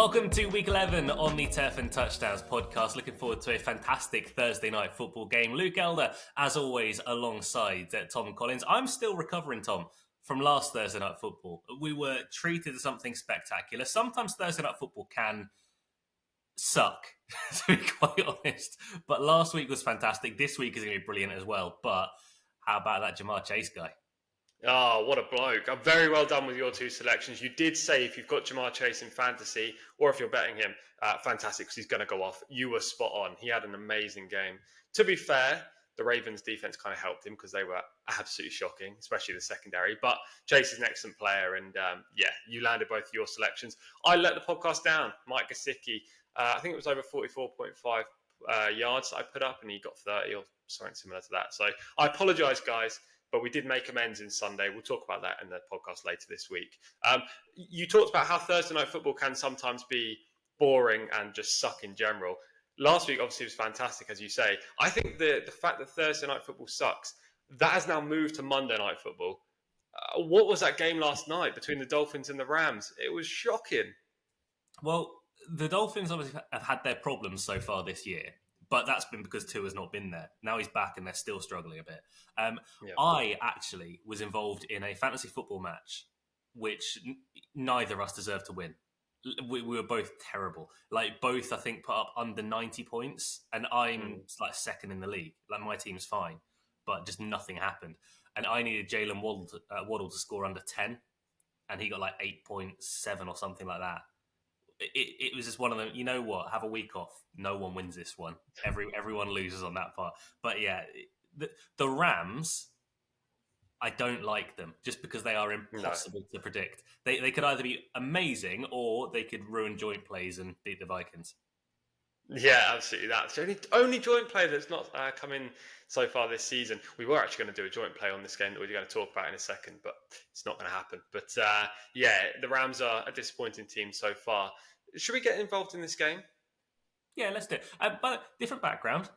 Welcome to Week 11 on the Turf and Touchdowns podcast. Looking forward to a fantastic Thursday night football game. Luke Elder, as always, alongside Tom Collins. I'm still recovering, Tom, from last Thursday night football. We were treated to something spectacular. Sometimes Thursday night football can suck, to be quite honest. But last week was fantastic. This week is going to be brilliant as well. But how about that Jamar Chase guy? Oh, what a bloke. I'm very well done with your two selections. You did say if you've got Jamar Chase in fantasy, or if you're betting him, fantastic, because he's going to go off. You were spot on. He had an amazing game. To be fair, the Ravens defense kind of helped him because they were absolutely shocking, especially the secondary. But Chase is an excellent player, and you landed both your selections. I let the podcast down. Mike Gesicki, I think it was over 44.5 yards I put up, and he got 30 or something similar to that. So I apologise, guys. But we did make amends in Sunday. We'll talk about that in the podcast later this week. You talked about how Thursday night football can sometimes be boring and just suck in general. Last week, obviously, was fantastic, as you say. I think the fact that Thursday night football sucks, that has now moved to Monday night football. What was that game last night between the Dolphins and the Rams? It was shocking. Well, the Dolphins obviously have had their problems so far this year. But that's been because Tua's not been there. Now he's back and they're still struggling a bit. I actually was involved in a fantasy football match, which neither of us deserved to win. We were both terrible. Like, both, I think, put up under 90 points, and I'm like second in the league. Like, my team's fine, but just nothing happened. And I needed Jalen Waddle to score under 10, and he got like 8.7 or something like that. It was just one of them. You know what? Have a week off. No one wins this one. Everyone loses on that part. But yeah, the Rams, I don't like them just because they are impossible to predict. They could either be amazing or they could ruin joint plays and beat the Vikings. Yeah, absolutely. That's the only joint play that's not come in so far this season. We were actually going to do a joint play on this game that we're going to talk about in a second, but it's not going to happen. But the Rams are a disappointing team so far. Should we get involved in this game? Yeah, let's do it. But different background.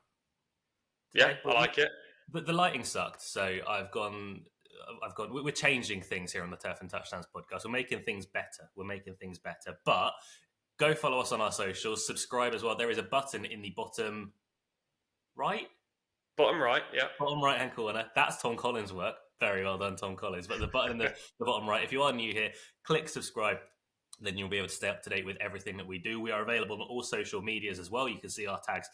Yeah, I like it. But the lighting sucked, so I've gone. We're changing things here on the Turf and Touchdowns podcast. We're making things better. But go follow us on our socials. Subscribe as well. There is a button in the bottom right. Bottom right, yeah. Bottom right-hand corner. That's Tom Collins' work. Very well done, Tom Collins. But the button in the bottom right, if you are new here, click subscribe. Then you'll be able to stay up to date with everything that we do. We are available on all social medias as well. You can see our tags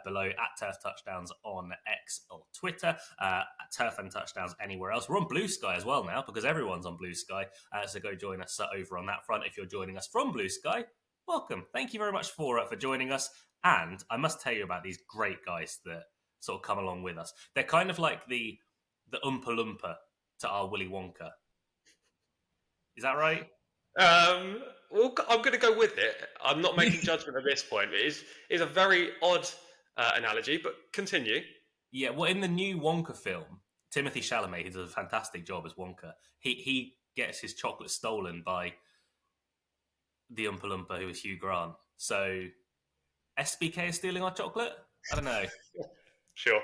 below at Turf Touchdowns on X or Twitter, at Turf and Touchdowns anywhere else. We're on Blue Sky as well now because everyone's on Blue Sky. So go join us over on that front. If you're joining us from Blue Sky, welcome. Thank you very much for joining us. And I must tell you about these great guys that sort of come along with us. They're kind of like the Oompa Loompa to our Willy Wonka. Is that right? Well, I'm going to go with it. I'm not making judgment at this point. It is a very odd analogy, but continue. Yeah, well, in the new Wonka film, Timothée Chalamet, who does a fantastic job as Wonka, he gets his chocolate stolen by the Oompa Loompa, who is Hugh Grant. So, SBK is stealing our chocolate? I don't know. Sure.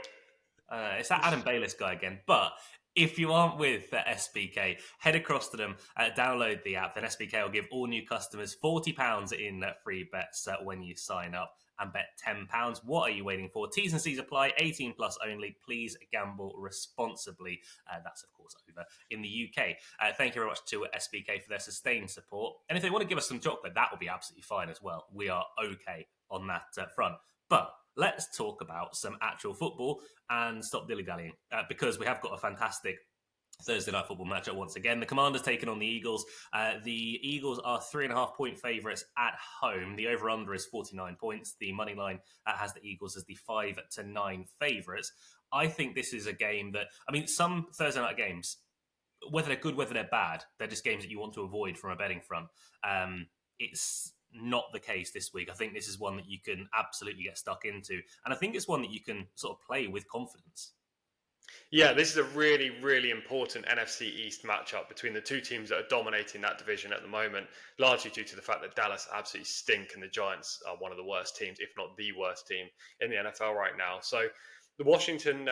It's that Adam Bayliss guy again. But if you aren't with SBK, head across to them, download the app, then SBK will give all new customers £40 in free bets when you sign up and bet £10. What are you waiting for? T's and C's apply, 18 plus only. Please gamble responsibly. That's, of course, over in the UK. Thank you very much to SBK for their sustained support. And if they want to give us some chocolate, that will be absolutely fine as well. We are okay on that front. But let's talk about some actual football and stop dilly-dallying because we have got a fantastic Thursday night football matchup once again. The Commanders taking on the Eagles. The Eagles are 3.5-point favourites at home. The over-under is 49 points. The money line has the Eagles as the 5-9 favourites. I think this is a game that, some Thursday night games, whether they're good, whether they're bad, they're just games that you want to avoid from a betting front. It's not the case this week. I think this is one that you can absolutely get stuck into. And I think it's one that you can sort of play with confidence. Yeah, this is a really, really important NFC East matchup between the two teams that are dominating that division at the moment, largely due to the fact that Dallas absolutely stink and the Giants are one of the worst teams, if not the worst team in the NFL right now. So the Washington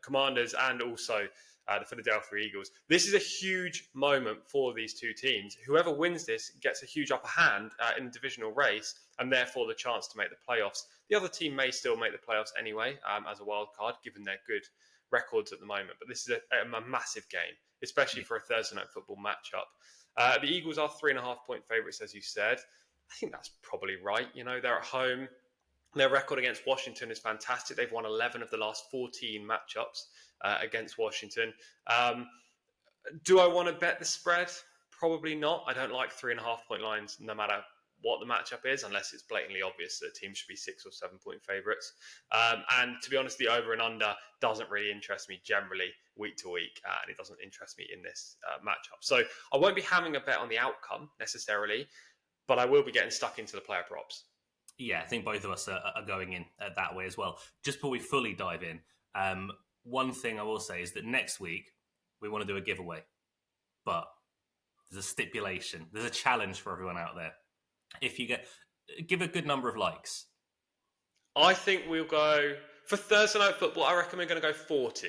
Commanders and also the Philadelphia Eagles. This is a huge moment for these two teams. Whoever wins this gets a huge upper hand in the divisional race, and therefore the chance to make the playoffs. The other team may still make the playoffs anyway as a wild card, given their good records at the moment. But this is a massive game, especially for a Thursday night football matchup. The Eagles are 3.5-point favourites, as you said. I think that's probably right. They're at home. Their record against Washington is fantastic. They've won 11 of the last 14 matchups against Washington. Do I want to bet the spread? Probably not. I don't like 3.5-point lines no matter what the matchup is, unless it's blatantly obvious that a team should be 6 or 7-point favourites. And to be honest, the over and under doesn't really interest me generally week to week, and it doesn't interest me in this matchup. So I won't be having a bet on the outcome necessarily, but I will be getting stuck into the player props. Yeah, I think both of us are going in that way as well. Just before we fully dive in, one thing I will say is that next week we want to do a giveaway, but there's a stipulation. There's a challenge for everyone out there. If you give a good number of likes. I think we'll go, for Thursday Night Football, I reckon we're going to go 40.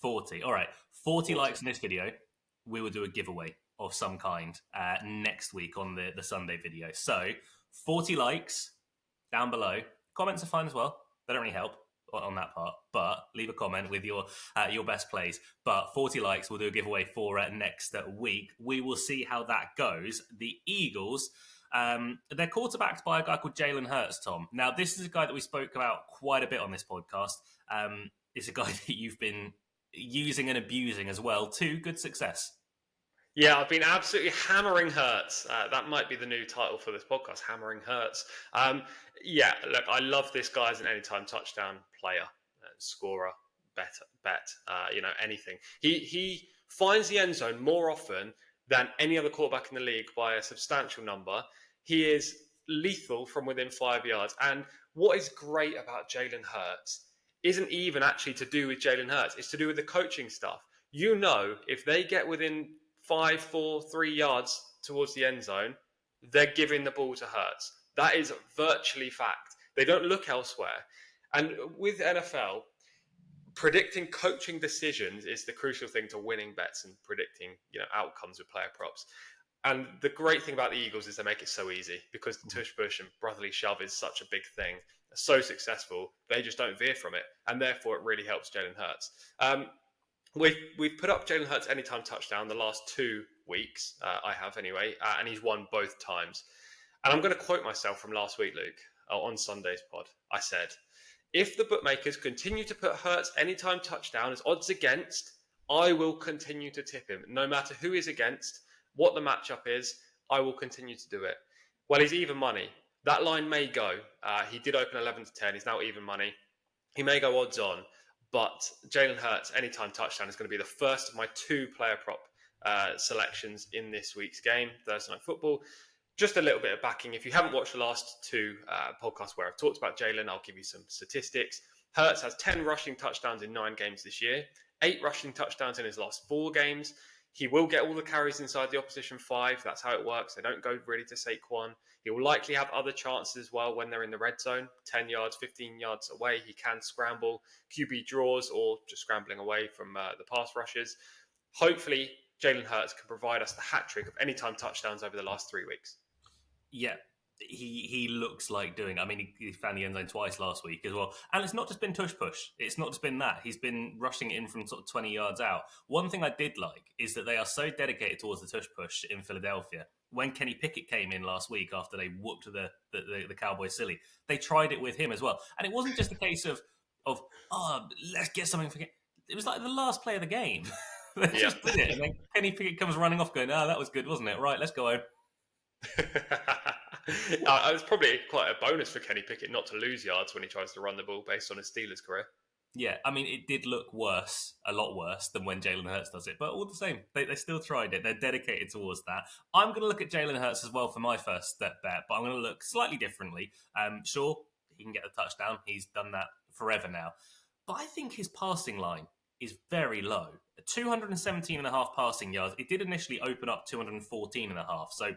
40, all right. 40 likes in this video, we will do a giveaway of some kind next week on the Sunday video. So 40 likes down below. Comments are fine as well. They don't really help on that part, but leave a comment with your best plays. But 40 likes, we'll do a giveaway for next week. We will see how that goes. The Eagles, they're quarterbacked by a guy called Jalen Hurts, Tom. Now, this is a guy that we spoke about quite a bit on this podcast. It's a guy that you've been using and abusing as well to good success. Yeah, I've been absolutely hammering Hurts. That might be the new title for this podcast, Hammering Hurts. Yeah, look, I love this guy as an anytime touchdown player, scorer, bet, anything. He finds the end zone more often than any other quarterback in the league by a substantial number. He is lethal from within 5 yards. And what is great about Jalen Hurts isn't even actually to do with Jalen Hurts. It's to do with the coaching stuff. If they get within 5, 4, 3 yards towards the end zone, they're giving the ball to Hurts. That is virtually fact. They don't look elsewhere. And with NFL, predicting coaching decisions is the crucial thing to winning bets and predicting, outcomes with player props. And the great thing about the Eagles is they make it so easy because the tush push and brotherly shove is such a big thing. They're so successful, they just don't veer from it. And therefore, it really helps Jalen Hurts. We've put up Jalen Hurts anytime touchdown the last 2 weeks. I have anyway, and he's won both times. And I'm going to quote myself from last week, Luke, on Sunday's pod. I said, if the bookmakers continue to put Hurts anytime touchdown as odds against, I will continue to tip him. No matter who is against, what the matchup is, I will continue to do it. Well, he's even money. That line may go. He did open 11 to 10. He's now even money. He may go odds on. But Jalen Hurts, anytime touchdown, is going to be the first of my 2 player prop selections in this week's game, Thursday Night Football. Just a little bit of backing. If you haven't watched the last 2 podcasts where I've talked about Jalen, I'll give you some statistics. Hurts has 10 rushing touchdowns in 9 games this year, 8 rushing touchdowns in his last 4 games. He will get all the carries inside the opposition 5. That's how it works. They don't go really to Saquon. He will likely have other chances as well when they're in the red zone, 10 yards, 15 yards away. He can scramble, QB draws, or just scrambling away from the pass rushes. Hopefully, Jalen Hurts can provide us the hat trick of anytime touchdowns over the last 3 weeks. Yeah, he looks like doing it. I mean, he found the end zone twice last week as well. And it's not just been tush push. It's not just been that. He's been rushing it in from sort of 20 yards out. One thing I did like is that they are so dedicated towards the tush push in Philadelphia. When Kenny Pickett came in last week after they whooped the Cowboys silly, they tried it with him as well. And it wasn't just a case of let's get something for him. It was like the last play of the game. They just did it. And then Kenny Pickett comes running off going, that was good, wasn't it? Right, let's go home. It's probably quite a bonus for Kenny Pickett not to lose yards when he tries to run the ball based on his Steelers career. Yeah, I mean, it did look worse, a lot worse than when Jalen Hurts does it, but all the same, they still tried it. They're dedicated towards that. I'm going to look at Jalen Hurts as well for my first bet, but I'm going to look slightly differently. Sure, he can get the touchdown. He's done that forever now. But I think his passing line is very low. 217.5 passing yards. It did initially open up 214.5, so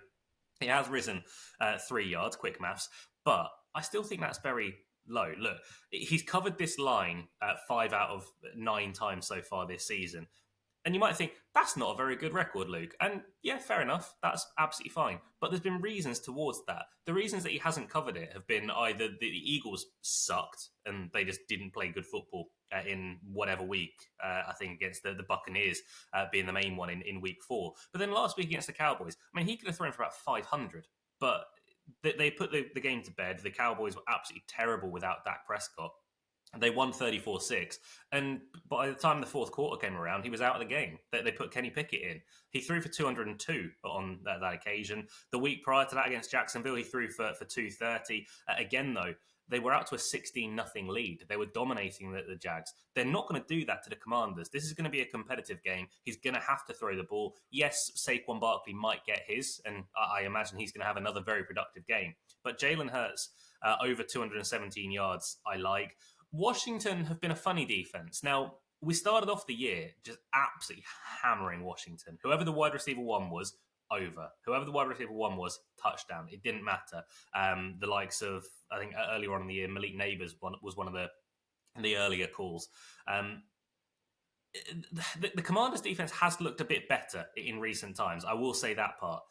it has risen 3 yards, quick maths, but I still think that's very low. Look, he's covered this line 5 out of 9 times so far this season. And you might think, that's not a very good record, Luke. And yeah, fair enough. That's absolutely fine. But there's been reasons towards that. The reasons that he hasn't covered it have been either the Eagles sucked and they just didn't play good football in whatever week, I think against the Buccaneers being the main one in week 4. But then last week against the Cowboys, I mean, he could have thrown for about 500. But they put the game to bed. The Cowboys were absolutely terrible without Dak Prescott. They won 34-6. And by the time the fourth quarter came around, he was out of the game. They put Kenny Pickett in. He threw for 202 on that occasion. The week prior to that against Jacksonville, he threw for 230. Again, though, they were out to a 16-0 lead. They were dominating the Jags. They're not going to do that to the Commanders. This is going to be a competitive game. He's going to have to throw the ball. Yes, Saquon Barkley might get his, and I imagine he's going to have another very productive game. But Jalen Hurts, over 217 yards, I like. Washington have been a funny defense. Now, we started off the year just absolutely hammering Washington. Whoever the wide receiver one was, over. Whoever the wide receiver one was, touchdown. It didn't matter. The likes of, I think earlier on in the year, Malik Neighbors was one of the earlier calls. The Commanders' defense has looked a bit better in recent times. I will say that part.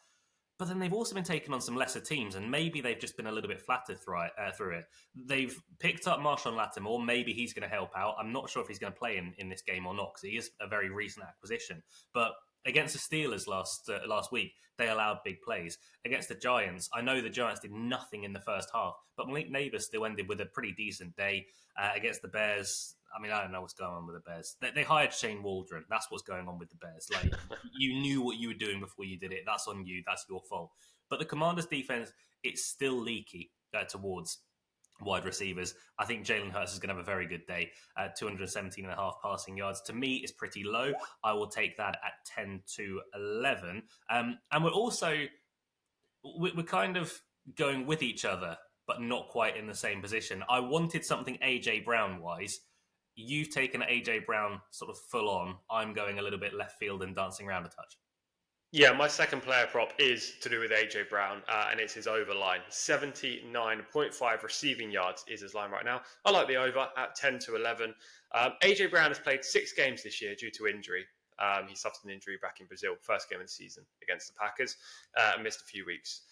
But then they've also been taking on some lesser teams, and maybe they've just been a little bit flattered through it. They've picked up Marshawn Lattimore. Maybe he's going to help out. I'm not sure if he's going to play in this game or not, because he is a very recent acquisition. But against the Steelers last week, they allowed big plays. Against the Giants, I know the Giants did nothing in the first half, but Malik Neighbors still ended with a pretty decent day. Against the Bears, I mean, I don't know what's going on with the Bears. They hired Shane Waldron. That's what's going on with the Bears. Like, you knew what you were doing before you did it. That's on you. That's your fault. But the Commanders' defense, it's still leaky towards wide receivers. I think Jalen Hurts is going to have a very good day. 217.5 passing yards. To me, is pretty low. I will take that at 10-11. And we're kind of going with each other, but not quite in the same position. I wanted something AJ Brown-wise. You've taken AJ Brown sort of full on. I'm going a little bit left field and dancing around a touch. Yeah, my second player prop is to do with AJ Brown, and it's his over line. 79.5 receiving yards is his line right now. I like the over at 10-11. AJ Brown has played 6 games this year due to injury. He suffered an injury back in Brazil, first game of the season against the Packers, and missed a few weeks.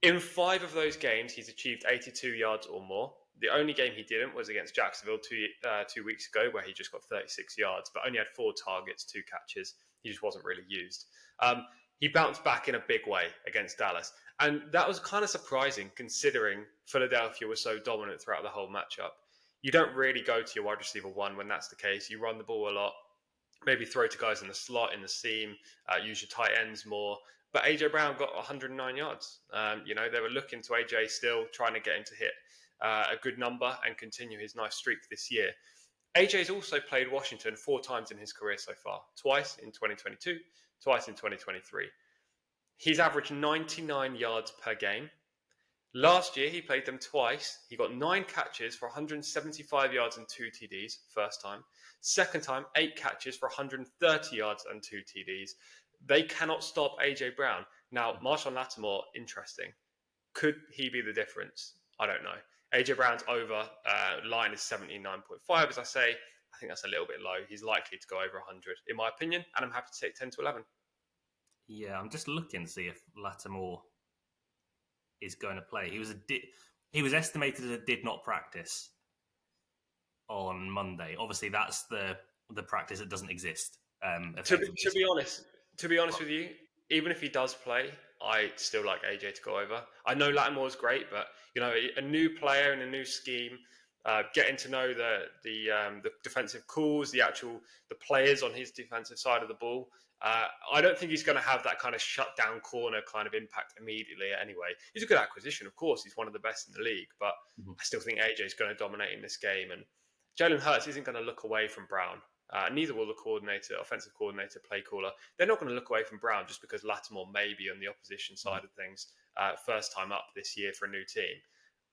In 5 of those games, he's achieved 82 yards or more. The only game he didn't was against Jacksonville 2 weeks ago, where he just got 36 yards, but only had 4 targets, 2 catches. He just wasn't really used. He bounced back in a big way against Dallas. And that was kind of surprising considering Philadelphia was so dominant throughout the whole matchup. You don't really go to your wide receiver one when that's the case. You run the ball a lot, maybe throw to guys in the slot, in the seam, use your tight ends more. But AJ Brown got 109 yards. They were looking to AJ still, trying to get him to hit a good number and continue his nice streak this year. AJ's also played Washington 4 times in his career so far. Twice in 2022, twice in 2023. He's averaged 99 yards per game. Last year, he played them twice. He got 9 catches for 175 yards and 2 TDs, first time. Second time, 8 catches for 130 yards and 2 TDs. They cannot stop AJ Brown. Now, Marshawn Lattimore, interesting. Could he be the difference? I don't know. AJ Brown's over line is 79.5, as I say. I think that's a little bit low. He's likely to go over 100, in my opinion, and I'm happy to take 10-11. Yeah, I'm just looking to see if Lattimore is going to play. He was estimated as a did not practice on Monday. Obviously, that's the practice that doesn't exist. To be honest with you, even if he does play, I still like AJ to go over. I know Lattimore's great, but a new player in a new scheme, getting to know the defensive calls, the players on his defensive side of the ball. I don't think he's going to have that kind of shutdown corner kind of impact immediately anyway. He's a good acquisition, of course. He's one of the best in the league, but I still think AJ is going to dominate in this game. And Jalen Hurts isn't going to look away from Brown. Neither will the offensive coordinator, play caller. They're not going to look away from Brown just because Lattimore may be on the opposition side of things. First time up this year for a new team.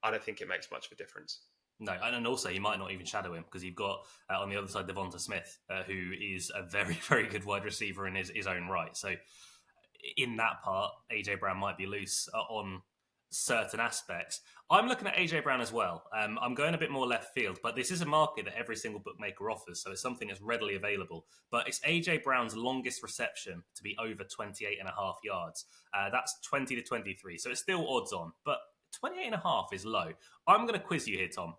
I don't think it makes much of a difference. No, and also he might not even shadow him because you've got on the other side Devonta Smith, who is a very, very good wide receiver in his own right. So in that part, AJ Brown might be loose on certain aspects. I'm looking at AJ Brown as well. I'm going a bit more left field, but this is a market that every single bookmaker offers, so it's something that's readily available. But it's AJ Brown's longest reception to be over 28 and a half yards. That's 20 to 23, so it's still odds on, but 28 and a half is low. I'm going to quiz you here, Tom.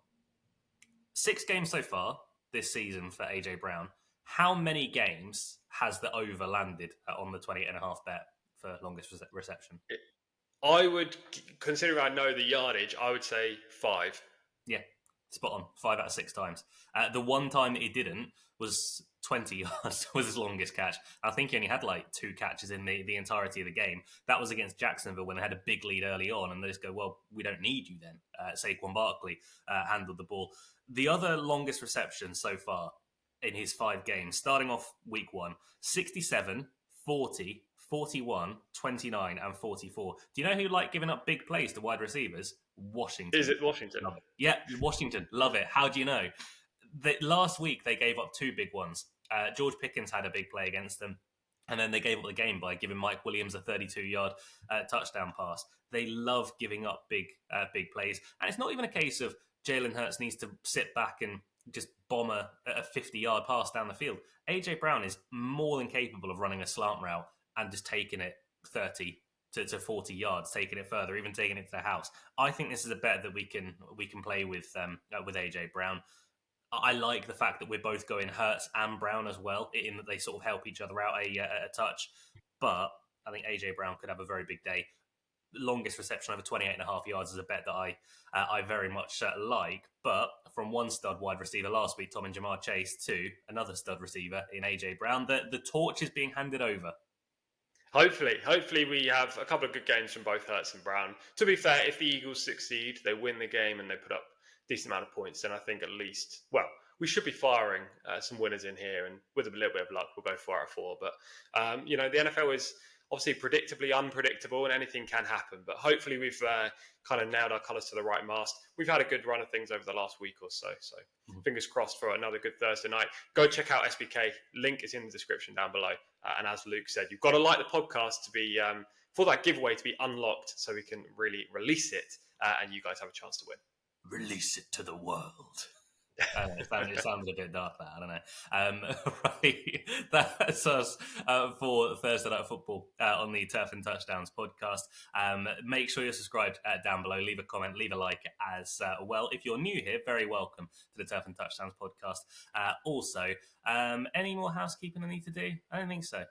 6 games so far this season for AJ Brown. How many games has the over landed on the 28 and a half bet for longest reception? I would, considering I know the yardage, I would say 5. Yeah, spot on. 5 out of 6 times. The one time that he didn't was 20 yards was his longest catch. I think he only had like 2 catches in the entirety of the game. That was against Jacksonville when they had a big lead early on, and they just go, well, we don't need you then. Saquon Barkley handled the ball. The other longest reception so far in his 5 games, starting off week 1, 67, 40, 41, 29, and 44. Do you know who like giving up big plays to wide receivers? Washington. Is it Washington? Love it. Yeah, Washington. Love it. How do you know? Last week, they gave up 2 big ones. George Pickens had a big play against them, and then they gave up the game by giving Mike Williams a 32-yard touchdown pass. They love giving up big plays. And it's not even a case of Jalen Hurts needs to sit back and just bomb a 50-yard pass down the field. AJ Brown is more than capable of running a slant route and just taking it 30 to 40 yards, taking it further, even taking it to the house. I think this is a bet that we can play with AJ Brown. I like the fact that we're both going Hurts and Brown as well, in that they sort of help each other out a touch. But I think AJ Brown could have a very big day. Longest reception over 28 and a half yards is a bet that I very much like. But from one stud wide receiver last week, Tom and Jamar Chase, to another stud receiver in AJ Brown, the torch is being handed over. Hopefully we have a couple of good games from both Hurts and Brown. To be fair, if the Eagles succeed, they win the game and they put up a decent amount of points, then I think at least, well, we should be firing some winners in here, and with a little bit of luck, we'll go 4 out of 4. But, the NFL is obviously predictably unpredictable and anything can happen. But hopefully we've kind of nailed our colours to the right mast. We've had a good run of things over the last week or so. So fingers crossed for another good Thursday night. Go check out SBK. Link is in the description down below. And as Luke said, you've got to like the podcast to be for that giveaway to be unlocked so we can really release it and you guys have a chance to win. Release it to the world. I don't know, it sounds a bit dark, that. I don't know. Right, that's us for Thursday Night Football on the Turf and Touchdowns podcast. Make sure you're subscribed down below. Leave a comment, leave a like as well. If you're new here, very welcome to the Turf and Touchdowns podcast. Also, any more housekeeping I need to do? I don't think so.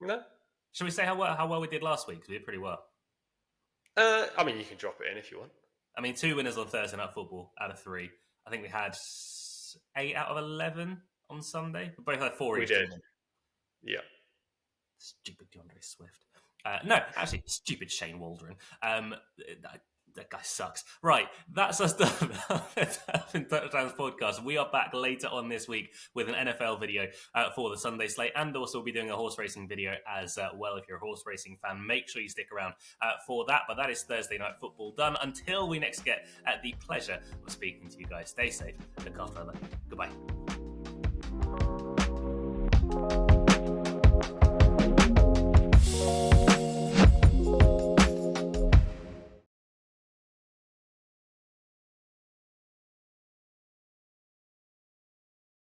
No. Shall we say how well we did last week? 'Cause we did pretty well. I mean, you can drop it in if you want. I mean, 2 winners on Thursday Night Football out of 3. I think we had 8 out of 11 on Sunday. We both had 4 each. We did. Yeah. Stupid DeAndre Swift. No, actually, stupid Shane Waldron. That guy sucks. Right, that's us done. In Touchdowns podcast. We are back later on this week with an NFL video for the Sunday slate, and also we'll be doing a horse racing video as well. If you're a horse racing fan, make sure you stick around for that. But that is Thursday Night Football done. Until we next get the pleasure of speaking to you guys, stay safe, look after other. Goodbye.